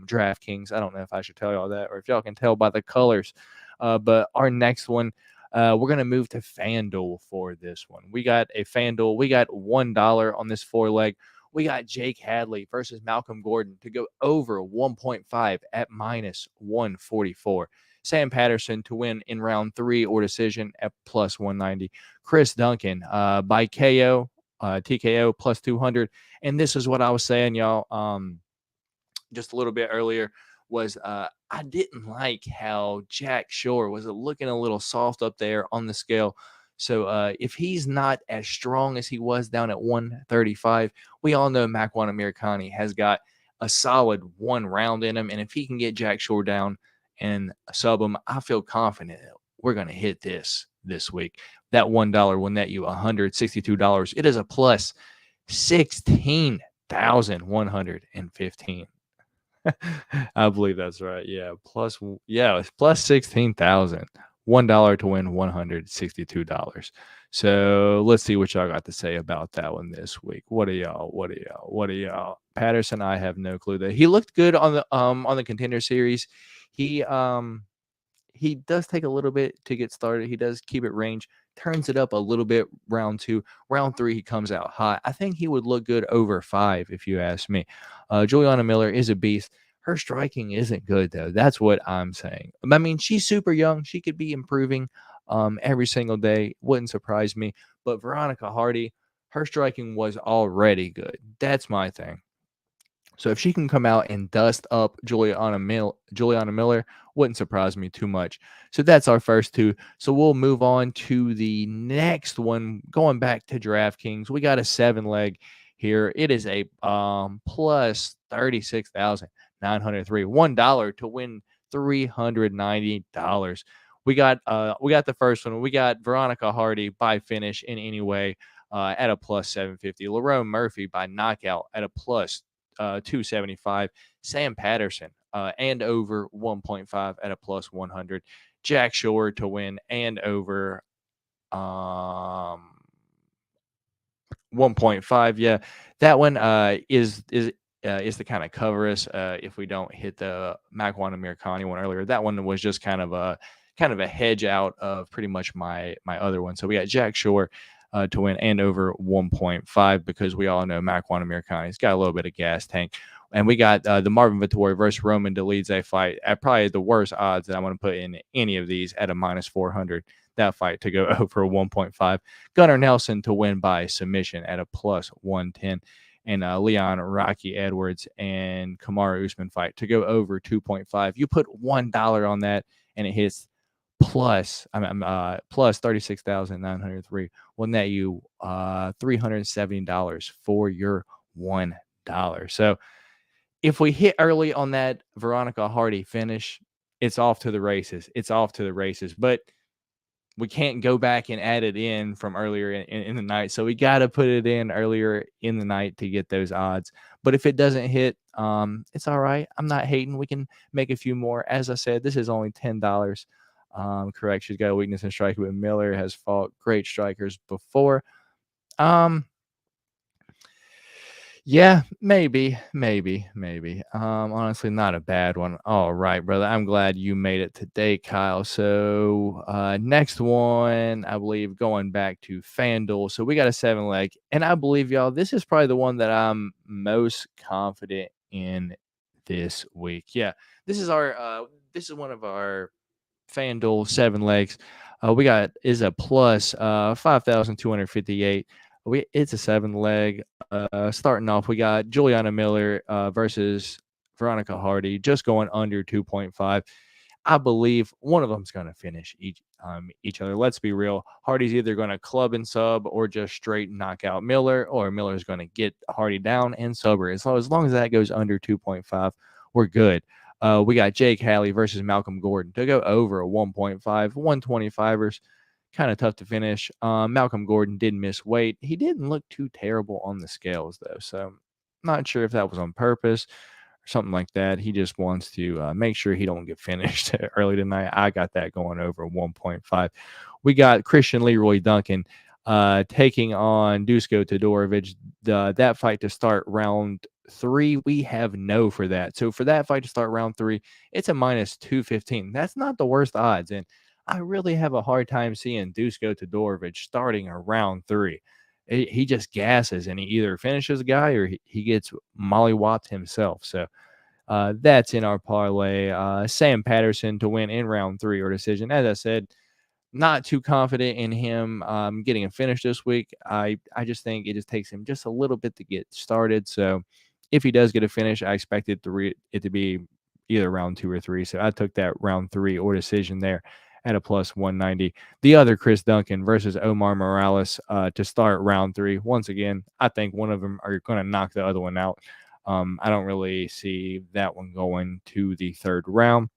DraftKings. I don't know if I should tell y'all that or if y'all can tell by the colors. But our next one, We're going to move to FanDuel for this one. We got a FanDuel. We got $1 on this 4-leg. We got Jake Hadley versus Malcolm Gordon to go over 1.5 at minus 144. Sam Patterson to win in round 3 or decision at plus 190. Chris Duncan by KO, TKO plus 200. And this is what I was saying, y'all, just a little bit earlier, was I didn't like how Jack Shore was looking a little soft up there on the scale. So if he's not as strong as he was down at 135, we all know Makwan Amirkhani has got a solid 1 round in him. And if he can get Jack Shore down and sub him, I feel confident we're going to hit this week. That $1 will net you $162. It is a plus 16,115. I believe that's right. Yeah. It's plus 16,000. $1 to win $162. So let's see what y'all got to say about that one this week. What are y'all? Patterson, I have no clue. That he looked good on the Contender Series. He does take a little bit to get started. He does keep it range, turns it up a little bit round 2. Round 3, he comes out hot. I think he would look good over 5 if you ask me. Juliana Miller is a beast. Her striking isn't good, though. That's what I'm saying. I mean, she's super young. She could be improving every single day. Wouldn't surprise me. But Veronica Hardy, her striking was already good. That's my thing. So if she can come out and dust up Juliana Miller, wouldn't surprise me too much. So that's our first 2. So we'll move on to the next one. Going back to DraftKings, we got a 7-leg here. It is a plus 36,903. $1 to win $390. We got the first one. We got Veronica Hardy by finish in any way at a plus 750. Lerone Murphy by knockout at a plus 275. Sam Patterson and over 1.5 at a plus 100. Jack Shore to win and over 1.5. Yeah, that one is to kind of cover us if we don't hit the Makwan Amirkhani one earlier. That one was just kind of a hedge out of pretty much my other one. So we got Jack Shore to win and over 1.5 because we all know Makwan Amirkhani's got a little bit of gas tank. And we got the Marvin Vettori versus Roman Dolidze fight at probably the worst odds that I want to put in any of these at a minus 400. That fight to go over 1.5. Gunnar Nelson to win by submission at a plus 110. And Leon Rocky Edwards and Kamaru Usman fight to go over 2.5. You put $1 on that and it hits plus 36,903 will net you $370 for your $1. So if we hit early on that Veronica Hardy finish, it's off to the races. But we can't go back and add it in from earlier in the night. So we got to put it in earlier in the night to get those odds. But if it doesn't hit, it's all right. I'm not hating. We can make a few more. As I said, this is only $10. Correct. She's got a weakness in striking, but Miller has fought great strikers before. Yeah, maybe. Honestly, not a bad one. All right, brother. I'm glad you made it today, Kyle. So next one, I believe, going back to FanDuel. So we got a 7-leg, and I believe, y'all, this is probably the one that I'm most confident in this week. Yeah, this is one of our FanDuel 7 legs. We got is a plus 5,258. It's a 7-leg. Starting off, we got Juliana Miller versus Veronica Hardy, just going under 2.5. I believe one of them's going to finish each other. Let's be real. Hardy's either going to club and sub or just straight knock out Miller, or Miller's going to get Hardy down and sub her. As long as that goes under 2.5, we're good. We got Jake Hadley versus Malcolm Gordon to go over a 1.5, 125ers. Kind of tough to finish. Malcolm Gordon did miss weight. He didn't look too terrible on the scales, though. So not sure if that was on purpose or something like that. He just wants to make sure he don't get finished early tonight. I got that going over 1.5. We got Christian Leroy Duncan taking on Dusko Todorovic. That fight to start round 3, we have no for that. So for that fight to start round 3, it's a minus 215. That's not the worst odds. And I really have a hard time seeing Dusko Todorovic starting around 3. He just gasses and he either finishes a guy or he gets mollywopped himself. So that's in our parlay. Sam Patterson to win in round 3 or decision. As I said, not too confident in him getting a finish this week. I just think it just takes him just a little bit to get started. So if he does get a finish, I expect it to be either round 2 or 3. So I took that round 3 or decision there at a plus 190. The other Chris Duncan versus Omar Morales to start round 3. Once again, I think one of them are going to knock the other one out. I don't really see that one going to the 3rd round.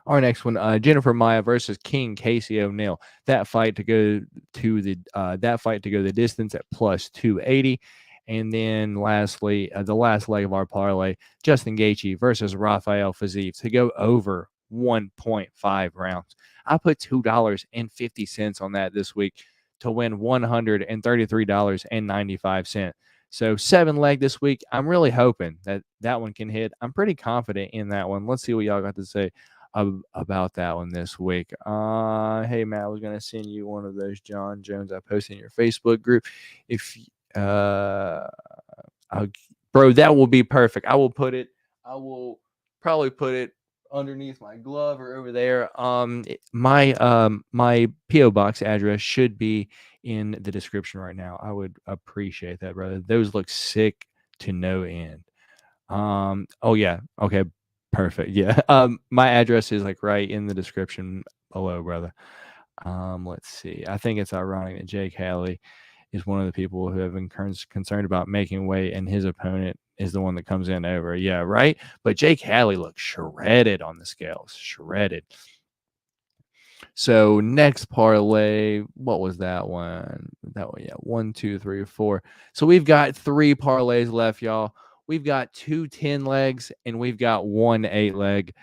Our next one, Jennifer Maia versus King Casey O'Neill. That fight to go the distance at plus 280. And then lastly, the last leg of our parlay, Justin Gaethje versus Rafael Fiziev to go over 1.5 rounds. I put $2.50 on that this week to win $133.95. So 7-leg this week. I'm really hoping that one can hit. I'm pretty confident in that one. Let's see what y'all got to say about that one this week. Hey Matt, I was gonna send you one of those John Jones I posted in your Facebook group. If bro, that will be perfect. I will probably put it underneath my glove or over there. My PO box address should be in the description right now. I would appreciate that, brother. Those look sick to no end. Oh yeah, okay, perfect. Yeah. My address is like right in the description below, brother. Let's see. I think it's ironic that Jake Haley is one of the people who have been concerned about making weight, and his opponent is the one that comes in over. Yeah, right. But Jake Haley looks shredded on the scales, shredded. So next parlay, what was that one? That one, yeah, 1, 2, 3, 4. So we've got 3 parlays left, y'all. We've got 2 10 legs and we've got 1 8 leg.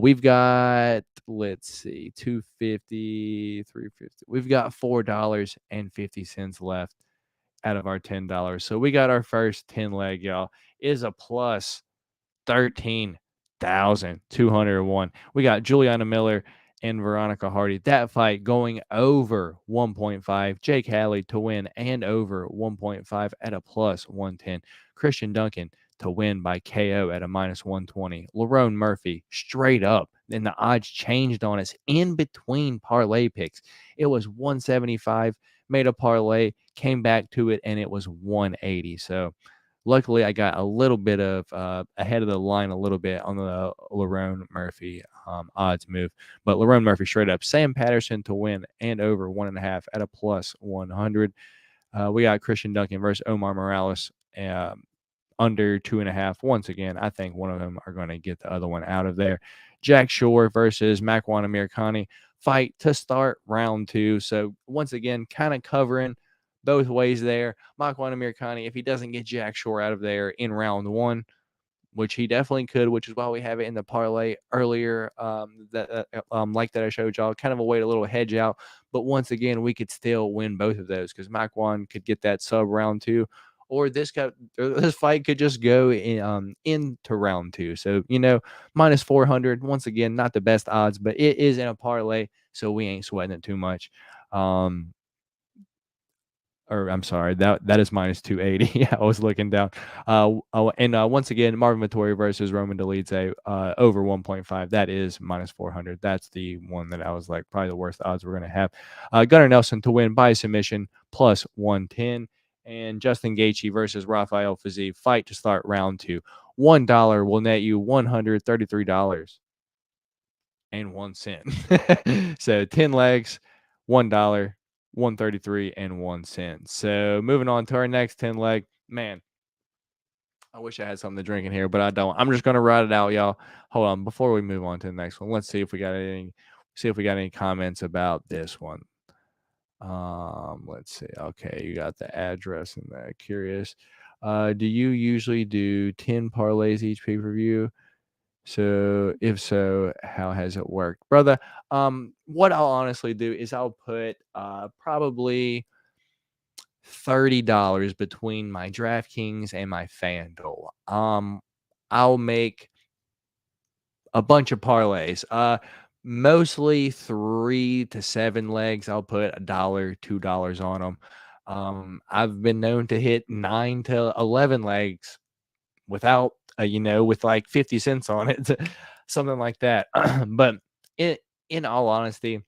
We've got, let's see, 250, 350. We've got $4.50 left out of our $10. So we got our first 10 leg, y'all. Is a plus 13,201. We got Juliana Miller and Veronica Hardy. That fight going over 1.5. Jake Haley to win and over 1.5 at a plus 110. Christian Duncan to win by KO at a minus 120. Lerone Murphy straight up. And the odds changed on us in between parlay picks. It was 175, made a parlay, came back to it, and it was 180. So luckily, I got a little bit of ahead of the line a little bit on the Lerone Murphy odds move. But Lerone Murphy straight up. Sam Patterson to win and over 1.5 at a plus 100. We got Christian Duncan versus Omar Morales under 2.5. Once again, I think one of them are going to get the other one out of there. Jack Shore versus Makwan Amirkhani fight to start round 2. So once again, kind of covering both ways there. Makwan Amirkhani, if he doesn't get Jack Shore out of there in round 1, which he definitely could, which is why we have it in the parlay earlier, like that I showed y'all, kind of a way to little hedge out. But once again, we could still win both of those because Makwan could get that sub round 2, or this fight could just go into round 2. So minus 400. Once again, not the best odds, but it is in a parlay, so we ain't sweating it too much. Or I'm sorry, that is minus 280. Yeah, I was looking down. Once again, Marvin Vettori versus Roman Dolidze over 1.5. That is minus 400. That's the one that I was like probably the worst odds we're going to have. Gunnar Nelson to win by submission plus 110. And Justin Gaethje versus Rafael Fiziev fight to start round 2. $1 will net you $133.01. So 10 legs, $1. 133.01. So moving on to our next 10 leg. Man, I wish I had something to drink in here, but I don't. I'm just gonna ride it out, y'all. Hold on, before we move on to the next one, let's see if we got any comments about this one. Let's see. Okay, you got the address in there. Curious. Do you usually do 10 parlays each pay-per-view? So if so, how has it worked, brother? What I'll honestly do is I'll put probably $30 between my DraftKings and my FanDuel. I'll make a bunch of parlays. Mostly 3 to 7 legs. I'll put $1, $2 on them. I've been known to hit 9 to 11 legs without, with like 50 cents on it, something like that. But in in all honesty,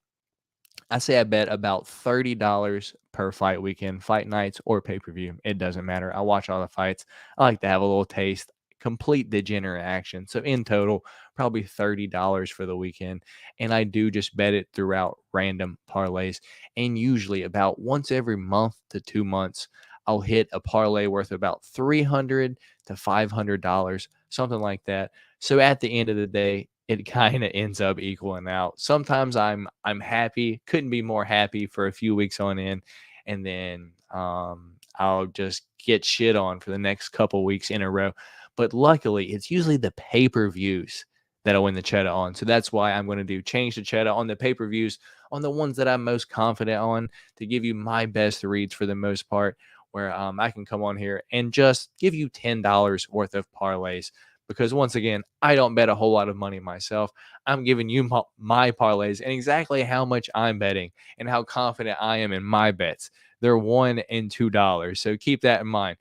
I say I bet about $30 per fight weekend, fight nights or pay-per-view. It doesn't matter. I watch all the fights. I like to have a little taste, complete degenerate action. So in total, probably $30 for the weekend. And I do just bet it throughout random parlays. And usually about once every month to 2 months, I'll hit a parlay worth about $300 to $500, something like that. So at the end of the day, it kind of ends up equaling out. Sometimes I'm happy, couldn't be more happy for a few weeks on end, and then I'll just get shit on for the next couple weeks in a row. But luckily, it's usually the pay-per-views that I win the cheddar on. So that's why I'm going to do change the cheddar on the pay-per-views, on the ones that I'm most confident on, to give you my best reads for the most part, where I can come on here and just give you $10 worth of parlays, because once again, I don't bet a whole lot of money myself. I'm giving you my parlays and exactly how much I'm betting and how confident I am in my bets. They're $1 and $2. So keep that in mind.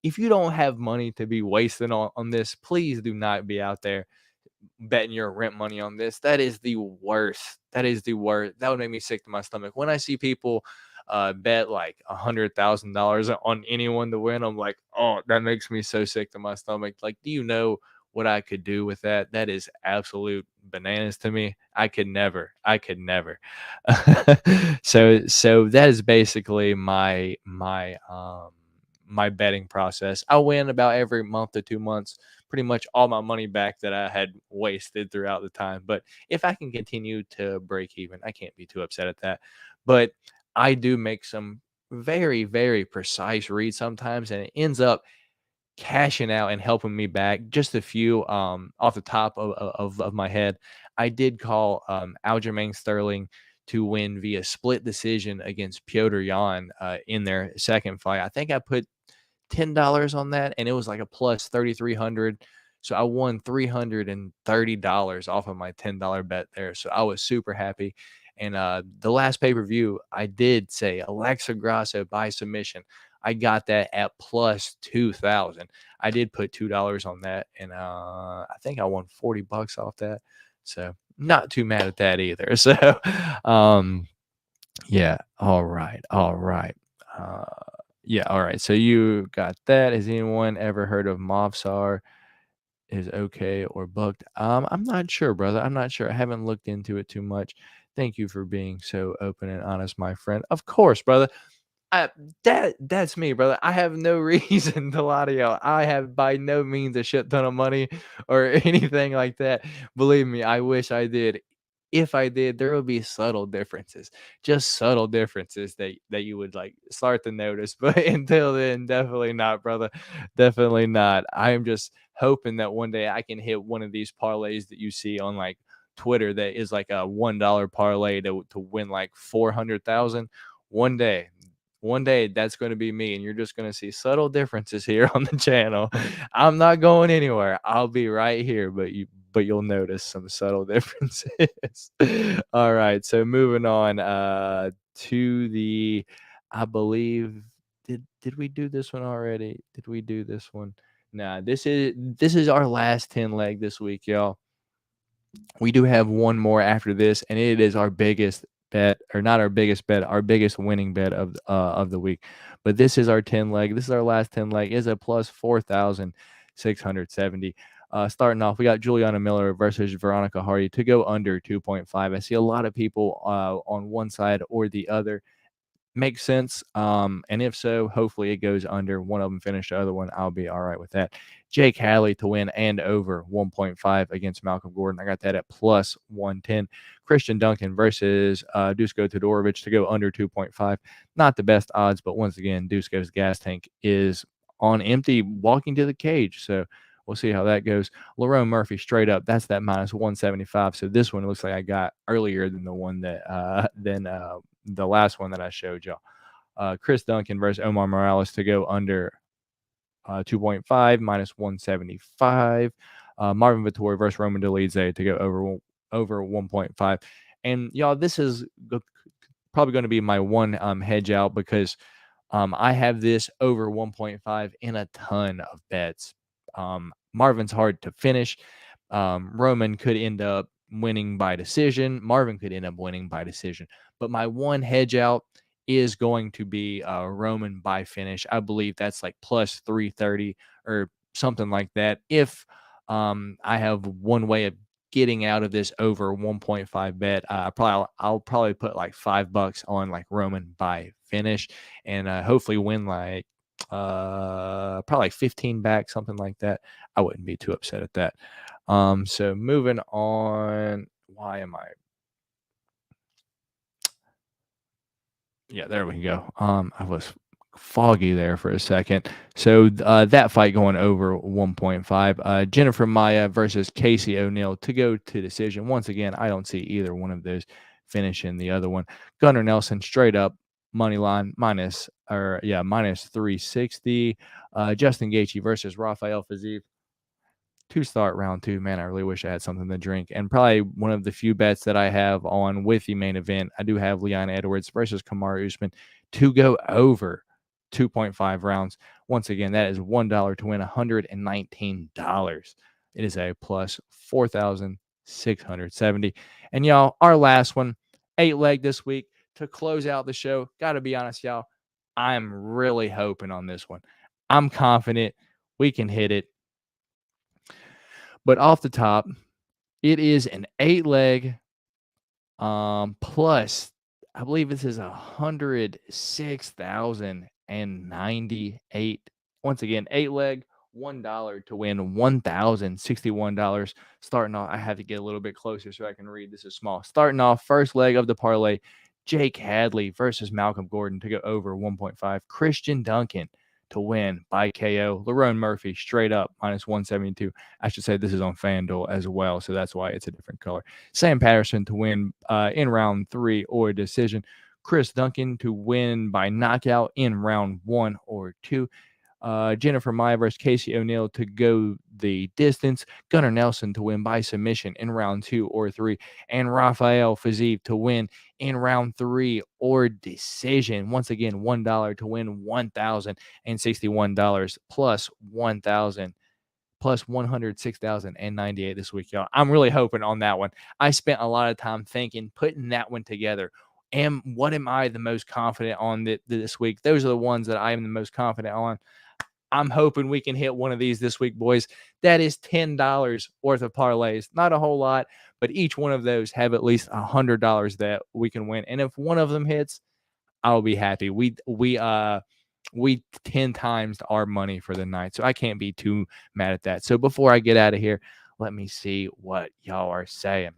If you don't have money to be wasting on this, please do not be out there betting your rent money on this. That is the worst. That is the worst. That would make me sick to my stomach. When I see people bet like $100,000 on anyone to win, I'm like, oh, that makes me so sick to my stomach. Like, do you know what I could do with that? That is absolute bananas to me. I could never. I could never. So that is basically my betting process. I win about every month to 2 months, pretty much all my money back that I had wasted throughout the time. But if I can continue to break even, I can't be too upset at that. But I do make some very, very precise reads sometimes, and it ends up cashing out and helping me back. Just a few off the top of my head. I did call Aljamain Sterling to win via split decision against Piotr Jan in their second fight. I think I put $10 on that, and it was like a plus 3,300. So I won $330 off of my $10 bet there. So I was super happy. And the last pay-per-view, I did say Alexa Grasso by submission. I got that at plus 2,000. I did put $2 on that, and I think I won $40 off that. So not too mad at that either. So um yeah, all right. All right. Uh yeah, all right. So you got that. Has anyone ever heard of Mavsar is okay or booked? I'm not sure, brother. I'm not sure. I haven't looked into it too much. Thank you for being so open and honest, my friend. Of course, brother. I that's me, brother. I have no reason to lie to y'all. I have by no means a shit ton of money or anything like that. Believe me, I wish I did. If I did, there would be subtle differences, just subtle differences that you would like start to notice. But until then, definitely not, brother. Definitely not. I am just hoping that one day I can hit one of these parlays that you see on like Twitter that is like a $1 parlay to win like 400,000 one day. One day that's going to be me, and you're just going to see subtle differences here on the channel. I'm not going anywhere. I'll be right here, but you'll notice some subtle differences. All right, so moving on to the, I believe, did we do this one already? Did we do this one? Nah, this is our last 10 leg this week, y'all. We do have one more after this, and it is our biggest bet, or not our biggest bet, our biggest winning bet of the week. But this is our 10 leg. This is our last 10 leg. Is a plus 4,670. Starting off, we got Juliana Miller versus Veronica Hardy to go under 2.5. I see a lot of people on one side or the other. Makes sense. And if so, hopefully it goes under. One of them finish the other one. I'll be all right with that. Jake Halley to win and over 1.5 against Malcolm Gordon. I got that at plus 110. Christian Duncan versus Dusko Todorovic to go under 2.5. Not the best odds, but once again, Dusko's gas tank is on empty walking to the cage. So we'll see how that goes. Lerone Murphy straight up. That's that minus 175. So this one looks like I got earlier than the one that the last one that I showed y'all. Chris Duncan versus Omar Morales to go under 2.5 minus 175. Marvin Vettori versus Roman Dolidze to go over over 1.5. And y'all, this is probably going to be my one hedge out because I have this over 1.5 in a ton of bets. Marvin's hard to finish. Roman could end up winning by decision. Marvin could end up winning by decision. But my one hedge out is going to be Roman by finish. I believe that's like plus 330 or something like that. If I have one way of getting out of this over 1.5 bet, I'll probably put like $5 on like Roman by finish and hopefully win like probably like 15 back, something like that. I wouldn't be too upset at that. So moving on. Why am I? Yeah, there we go. I was foggy there for a second. So that fight going over 1.5. Jennifer Maia versus Casey O'Neill to go to decision. Once again, I don't see either one of those finishing the other one. Gunnar Nelson straight up money line minus 360. Justin Gaethje versus Rafael Fiziev to start round two. Man, I really wish I had something to drink. And probably one of the few bets that I have on with the main event, I do have Leon Edwards versus Kamaru Usman to go over 2.5 rounds. Once again, that is $1 to win $119. It is a plus 4,670. And y'all, our last one, 8-leg this week to close out the show. Got to be honest, y'all, I'm really hoping on this one. I'm confident we can hit it. But off the top, it is an 8-leg plus, I believe this is 106,098. Once again, 8-leg, $1 to win $1,061. Starting off, I have to get a little bit closer so I can read. This is small. Starting off, first leg of the parlay, Jake Hadley versus Malcolm Gordon to go over 1.5. Christian Duncan to win by KO. Lerone Murphy straight up minus 172. I should say this is on FanDuel as well, so that's why it's a different color. Sam Patterson to win in round 3 or decision. Chris Duncan to win by knockout in round 1 or 2. Jennifer Maia versus Casey O'Neill to go the distance. Gunnar Nelson to win by submission in round 2 or 3. And Rafael Fiziev to win in round 3 or decision. Once again, $1 to win $1,061 plus 1,000 plus 106,098 this week, y'all. I'm really hoping on that one. I spent a lot of time thinking, putting that one together. And what am I the most confident on this week? Those are the ones that I am the most confident on. I'm hoping we can hit one of these this week, boys. That is $10 worth of parlays. Not a whole lot, but each one of those have at least $100 that we can win. And if one of them hits, I'll be happy. We 10 times our money for the night. So I can't be too mad at that. So before I get out of here, let me see what y'all are saying.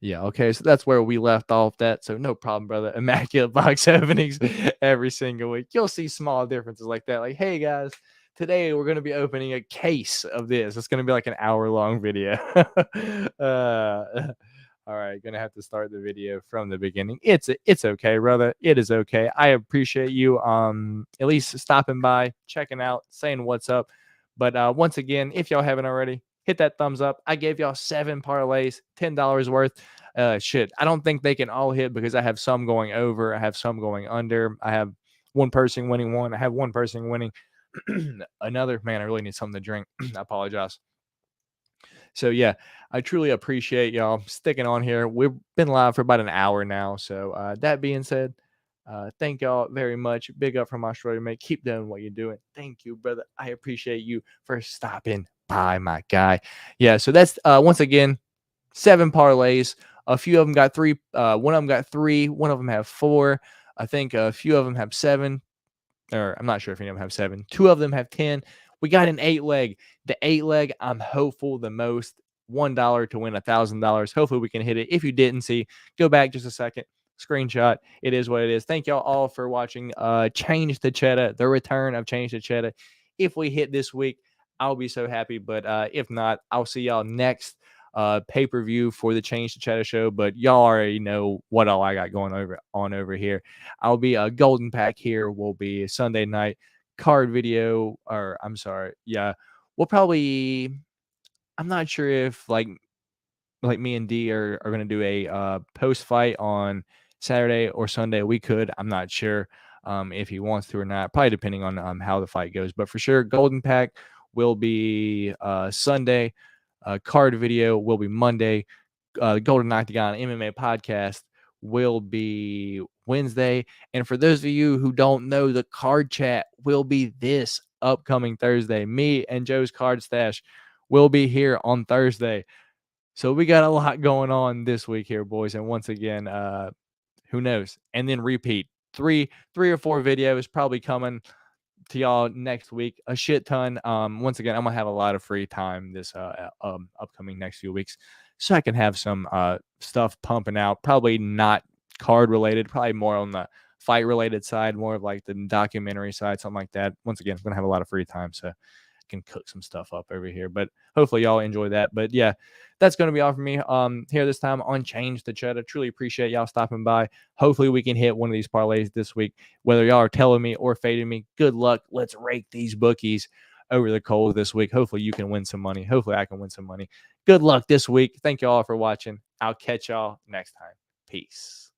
Yeah, okay. So that's where we left off that. So no problem, brother. Immaculate box openings every single week. You'll see small differences like that. Like, hey guys, today we're going to be opening a case of this. It's going to be like an hour-long video. All right, gonna have to start the video from the beginning. It's okay, brother. It is okay. I appreciate you at least stopping by, checking out, saying what's up. But once again, if y'all haven't already, hit that thumbs up. I gave y'all 7 parlays, $10 worth. Shit, I don't think they can all hit because I have some going over. I have some going under. I have one person winning one. I have one person winning another. Man, I really need something to drink. I apologize. So yeah, I truly appreciate y'all sticking on here. We've been live for about an hour now. So that being said, thank y'all very much. Big up from Australia, mate. Keep doing what you're doing. Thank you, brother. I appreciate you for stopping by, my guy. Yeah, so that's once again 7 parlays. A few of them got 3. One of them got 3. One of them have 4. I think a few of them have 7. Or I'm not sure if any of them have 7. 2 of them have 10. We got an 8-leg. The 8-leg, I'm hopeful the most. $1 to win $1,000. Hopefully we can hit it. If you didn't see, go back just a second. Screenshot. It is what it is. Thank y'all all for watching. Change the Cheddar. The return of Change the Cheddar. If we hit this week, I'll be so happy. But if not, I'll see y'all next pay-per-view for the Change the Cheddar show. But y'all already know what all I got going over here. I'll be a golden pack here. Will be Sunday night card video. Or I'm sorry. Yeah, we'll probably. I'm not sure if like like me and D are going to do a post fight on Saturday or Sunday. We could. I'm not sure if he wants to or not. Probably depending on how the fight goes. But for sure, Golden Pack will be Sunday. Card video will be Monday. Golden Octagon MMA podcast will be Wednesday. And for those of you who don't know, the card chat will be this upcoming Thursday. Me and Joe's Card Stash will be here on Thursday. So we got a lot going on this week here, boys. And once again, who knows? And then repeat. Three or four videos probably coming to y'all next week. A shit ton. Once again, I'm gonna have a lot of free time this upcoming next few weeks, so I can have some stuff pumping out. Probably not card related. Probably more on the fight related side, more of like the documentary side, something like that. Once again, I'm gonna have a lot of free time, so can cook some stuff up over here, but hopefully y'all enjoy that. But yeah, that's going to be all for me here this time on Change the Cheddar. Truly appreciate y'all stopping by. Hopefully we can hit one of these parlays this week, whether y'all are telling me or fading me. Good luck. Let's rake these bookies over the coals this week. Hopefully you can win some money. Hopefully I can win some money. Good luck this week. Thank y'all for watching. I'll catch y'all next time. Peace.